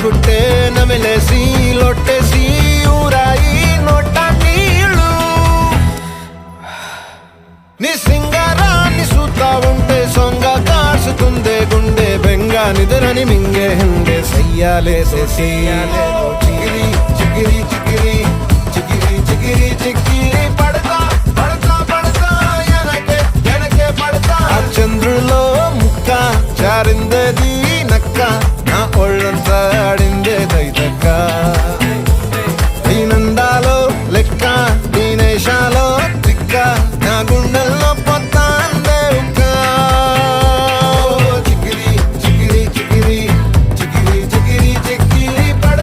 ಪುಟ್ಟೆ ನಮಿಲೇಸಿ ಲೊಟ್ಟೆಸಿ ಊರಾಯಿ ನೋಟ నీళ్ళు నీ సింగారాన్ని చూస్తా ఉంటే సొంగ కాసుతుందే గుండె బెంగా నిద్రని మింగే హండే సయ్యాలే సయ్యాలే